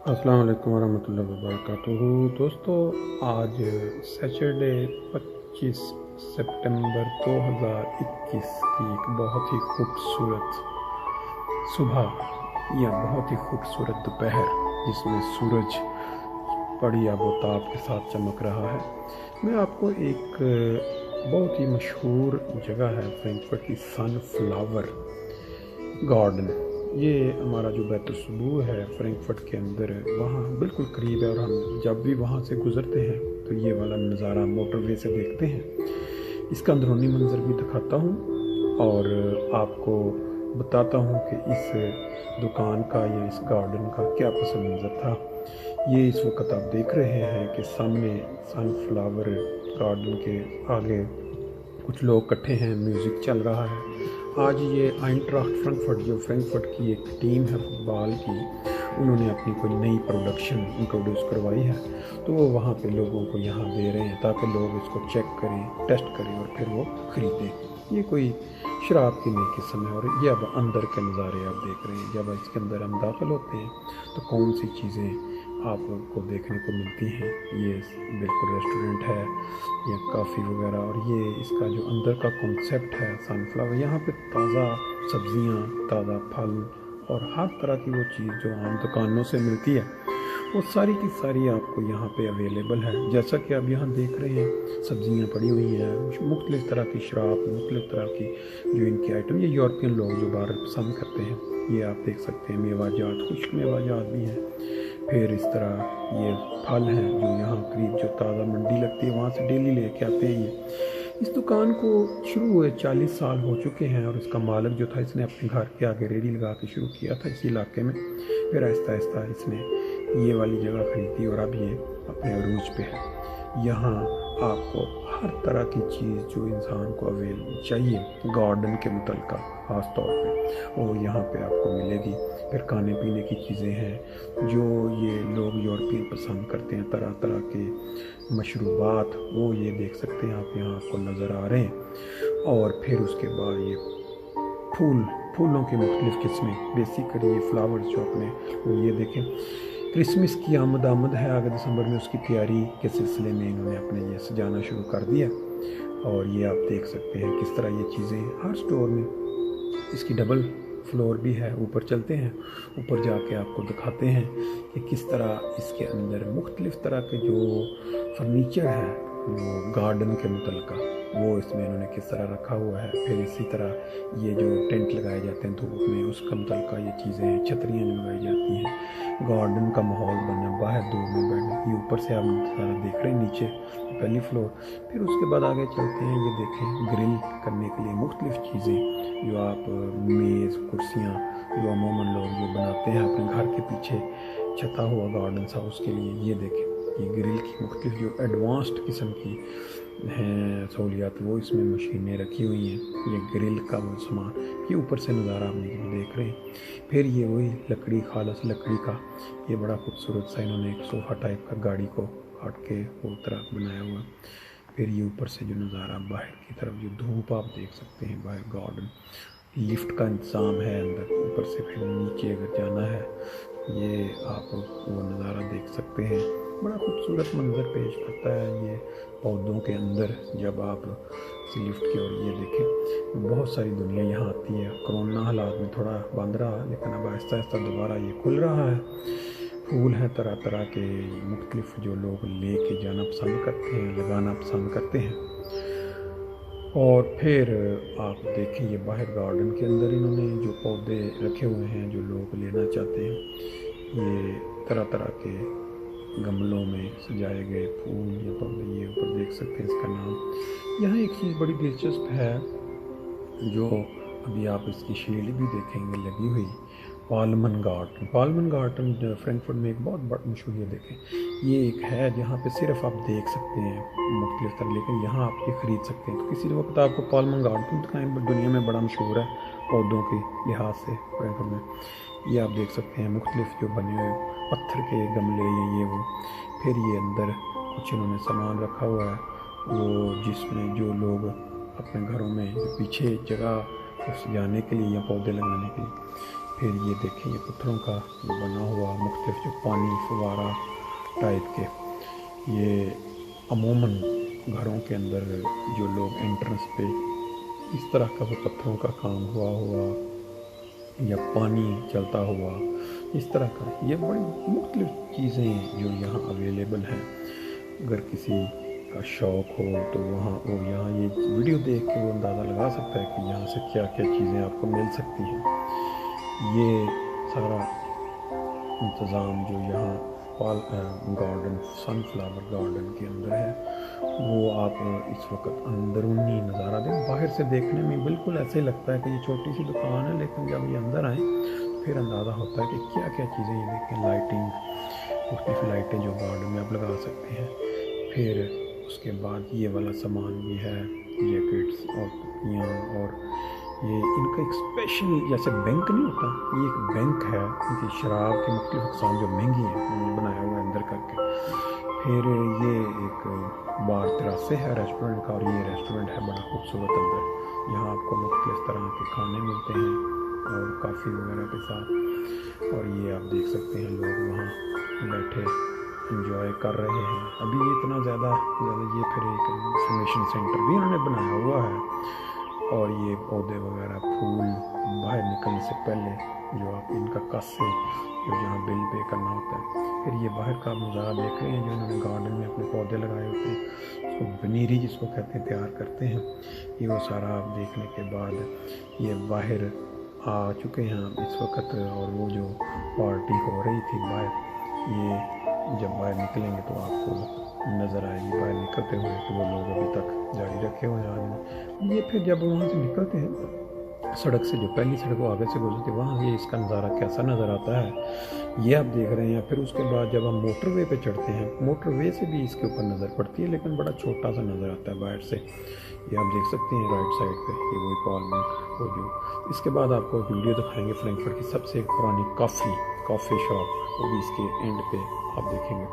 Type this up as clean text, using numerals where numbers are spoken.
अस्सलाम वालेकुम वरहमतुल्लाहि वबरकातुहू। दोस्तों, आज सैटरडे 25 सितंबर 2021 की एक बहुत ही खूबसूरत सुबह या बहुत ही खूबसूरत दोपहर जिसमें सूरज बड़ी आबोताब के साथ चमक रहा है। मैं आपको एक बहुत ही मशहूर जगह है फ्रैंकफर्ट की सनफ्लावर गार्डन, ये हमारा जो बैतुल है फ्रैंकफर्ट के अंदर, वहाँ बिल्कुल करीब है। और हम जब भी वहाँ से गुज़रते हैं तो ये वाला नज़ारा मोटरवे से देखते हैं। इसका अंदरूनी मंजर भी दिखाता हूँ और आपको बताता हूँ कि इस दुकान का या इस गार्डन का क्या पस मंज़र था। ये इस वक्त आप देख रहे हैं कि सामने सनफ्लावर गार्डन के आगे कुछ लोग इकट्ठे हैं, म्यूज़िक चल रहा है। आज ये आइंट्राख्ट फ्रैंकफर्ट, जो फ्रैंकफर्ट की एक टीम है फुटबॉल की, उन्होंने अपनी कोई नई प्रोडक्शन इंट्रोड्यूस करवाई है, तो वो वहाँ पे लोगों को यहाँ दे रहे हैं ताकि लोग इसको चेक करें, टेस्ट करें और फिर वो ख़रीदें। ये कोई शराब पीने के समय, और ये अब अंदर के नज़ारे आप देख रहे हैं। जब इसके अंदर हम दाखिल होते हैं तो कौन सी चीज़ें आपको देखने को मिलती हैं। ये बिल्कुल रेस्टोरेंट है या काफ़ी वगैरह, और ये इसका जो अंदर का कॉन्सेप्ट है सनफ्लावर, यहाँ पे ताज़ा सब्ज़ियाँ, ताज़ा फल और हर तरह की वो चीज़ जो आम दुकानों से मिलती है, वो सारी की सारी आपको यहाँ पे अवेलेबल है। जैसा कि आप यहाँ देख रहे हैं, सब्ज़ियाँ पड़ी हुई हैं, मुख्तलिफ़ तरह की शराब, मुख्तलिफ़ तरह की जो इनकी आइटम, ये यूरोपियन लोग जो बाहर पसंद करते हैं, ये आप देख सकते हैं। मेवाजात, खुश्क मेवाजात भी हैं। फिर इस तरह ये फल हैं जो यहाँ करीब जो ताज़ा मंडी लगती है वहाँ से डेली लेके आते हैं। ये इस दुकान को शुरू हुए 40 साल हो चुके हैं, और इसका मालिक जो था, इसने अपने घर के आगे रेडी लगा के शुरू किया था इसी इलाके में। फिर आहिस्ता आहिस्ता इसने ये वाली जगह ख़रीदी और अब ये अपने अरूज पे है। यहाँ आपको हर तरह की चीज़ जो इंसान को अवेलेबल चाहिए गार्डन के मुतल्लिक़ ख़ास तौर पे, वो यहाँ पे आपको मिलेगी। फिर खाने पीने की चीज़ें हैं जो ये लोग यूरोपियन पसंद करते हैं, तरह तरह के मशरूबात, वो ये देख सकते हैं आप, यहाँ आपको नज़र आ रहे हैं। और फिर उसके बाद ये फूलों की मुख्तलिफ़ किस्में, बेसिकली ये फ्लावर्स जो अपने, ये देखें, क्रिसमस की आमद है आगे दिसंबर में, उसकी तैयारी के सिलसिले में इन्होंने अपने ये सजाना शुरू कर दिया। और ये आप देख सकते हैं किस तरह ये चीज़ें हर स्टोर में, इसकी डबल फ्लोर भी है। ऊपर चलते हैं, ऊपर जाके आपको दिखाते हैं कि किस तरह इसके अंदर मुख्तलिफ़ तरह के जो फर्नीचर है वो गार्डन के मुतल्लिक़, वो इसमें इन्होंने किस तरह रखा हुआ है। फिर इसी तरह ये जो टेंट लगाए जाते हैं धूप में, उसका मुतल्लिक़ ये चीज़ें हैं, छतरियाँ लगाई जाती हैं, गार्डन का माहौल बना, बाहर धूप में बैठने की। ऊपर से आप सारा देख रहे हैं, नीचे पहली फ्लोर। फिर उसके बाद आगे चलते हैं, ये देखें, ग्रिल करने के लिए मुख्तलिफ़ चीज़ें जो आप मेज़, कुर्सियाँ जो अमूमन लोग जो बनाते हैं अपने घर के पीछे छता हुआ गार्डन सा, उसके लिए ये देखें, ये ग्रिल की मुख्तलिफ़ जो एडवांस्ड किस्म की हैं सहूलियात, वो इसमें मशीनें रखी हुई हैं। ये ग्रिल का वो सामान, ये ऊपर से नज़ारा आप देख रहे हैं। फिर ये वही लकड़ी, खालस लकड़ी का ये बड़ा खूबसूरत सा इन्होंने एक सोफ़ा टाइप का गाड़ी को काट के वो तरह बनाया हुआ। फिर ये ऊपर से जो नज़ारा बाहर की तरफ, जो धूप आप देख सकते हैं बाहर, गार्डन, लिफ्ट का इंतज़ाम है अंदर, ऊपर से फिर नीचे अगर जाना है, ये आप वो नज़ारा देख सकते हैं। बड़ा खूबसूरत मंजर पेश करता है ये पौधों के अंदर जब आप लिफ्ट की ओर, ये देखें, बहुत सारी दुनिया यहाँ आती है। कोरोना हालात में थोड़ा बंद रहा, लेकिन अब आहिस्ता आहिस्ता दोबारा ये खुल रहा है। फूल हैं तरह तरह के मुख्तलिफ जो लोग ले के जाना पसंद करते हैं, लगाना पसंद करते हैं। और फिर आप देखें, ये बाहर गार्डन के अंदर इन्होंने जो पौधे रखे हुए हैं जो लोग लेना चाहते हैं, ये तरह तरह के गमलों में सजाए गए फूल या पौधे, ये ऊपर देख सकते हैं इसका नाम। यहाँ एक चीज़ बड़ी दिलचस्प है जो अभी आप इसकी शील्ड भी देखेंगे लगी हुई, पालमन गार्डन फ्रैंकफर्ट में एक बहुत बड़ा मशहूर, ये देखें, ये एक है जहाँ पे सिर्फ आप देख सकते हैं मुख्तलिफ तरह, लेकिन यहाँ आप ये ख़रीद सकते हैं। तो किसी वक्त आपको पालमन गार्डन दिखाएँ, दुनिया में बड़ा मशहूर है पौधों के लिहाज से फ्रैंकफर्ट में। ये आप देख सकते हैं मुख्तलिफ जो बने हुए पत्थर के गमले, ये वो। फिर ये अंदर कुछ इन्होंने सामान रखा हुआ है, वो जिसमें जो लोग अपने घरों में पीछे जगह सजाने के लिए या पौधे लगाने के लिए। फिर ये देखें, ये पत्थरों का बना हुआ مختلف جو پانی فوارہ ٹائپ کے، یہ عموماً گھروں کے اندر جو لوگ انٹرنس پہ اس طرح کا وہ پتھروں کا کام ہوا یا پانی چلتا ہوا اس طرح کا، یہ بڑی مختلف چیزیں جو یہاں اویلیبل ہیں۔ اگر کسی کا شوق ہو تو وہ یہاں یہ ویڈیو دیکھ کے وہ اندازہ لگا سکتا ہے کہ یہاں سے کیا کیا چیزیں آپ کو مل سکتی ہیں۔ یہ سارا انتظام جو یہاں گارڈن سن فلاور گارڈن کے اندر ہے، وہ آپ اس وقت اندرونی نظارہ دیں۔ باہر سے دیکھنے میں بالکل ایسے لگتا ہے کہ یہ چھوٹی سی دکان ہے، لیکن جب یہ اندر آئیں پھر اندازہ ہوتا ہے کہ کیا کیا چیزیں، یہ دیکھیں لائٹنگ، مختلف لائٹیں جو گارڈن میں آپ لگا سکتے ہیں۔ پھر اس کے بعد یہ والا سامان بھی ہے، جیکٹس اور ٹوپیاں، اور یہ ان کا ایک اسپیشل جیسے بینک نہیں ہوتا، یہ ایک بینک ہے ان کی شراب کی مختلف اقسام جو مہنگی ہیں بنایا ہوا ہے اندر کر کے۔ پھر یہ ایک بار تراسے ہے ریسٹورنٹ کا، اور یہ ریسٹورنٹ ہے بڑا خوبصورت اندر، یہاں آپ کو مختلف طرح کے کھانے ملتے ہیں اور کافی وغیرہ کے ساتھ، اور یہ آپ دیکھ سکتے ہیں لوگ وہاں بیٹھے انجوائے کر رہے ہیں۔ ابھی یہ اتنا زیادہ یہ پھر ایک انفارمیشن سینٹر بھی انہوں نے بنایا ہوا ہے، اور یہ پودے وغیرہ پھول باہر نکلنے سے پہلے جو آپ ان کا کس سے جو جہاں بل پے کرنا ہوتا ہے۔ پھر یہ باہر کا نظارہ دیکھ رہے ہیں جو انہوں نے گارڈن میں اپنے پودے لگائے ہوتے ہیں، اس کو بنیری جس کو کہتے ہیں تیار کرتے ہیں۔ یہ وہ سارا آپ دیکھنے کے بعد یہ باہر آ چکے ہیں اس وقت، اور وہ جو پارٹی ہو رہی تھی باہر، یہ جب باہر نکلیں گے تو آپ کو نظر آئے گی باہر نکلتے ہوئے کہ وہ لوگ ابھی تک جاری رکھے ہوئے ہیں۔ یہ پھر جب وہاں سے نکلتے ہیں سڑک سے، جو پہلی سڑک وہ آگے سے گزرتی ہے، وہاں یہ اس کا نظارہ کیسا نظر آتا ہے یہ آپ دیکھ رہے ہیں۔ پھر اس کے بعد جب ہم موٹر وے پہ چڑھتے ہیں، موٹر وے سے بھی اس کے اوپر نظر پڑتی ہے، لیکن بڑا چھوٹا سا نظر آتا ہے باہر سے۔ یہ آپ دیکھ سکتے ہیں رائٹ سائڈ پہ، یہ وہی پارلیمنٹ وہ جو۔ اس کے بعد آپ کو ایک ویڈیو دکھائیں گے فرینکفرٹ کی سب سے پرانی کافی شاپ، وہ بھی اس کے اینڈ پہ آپ دیکھیں گے۔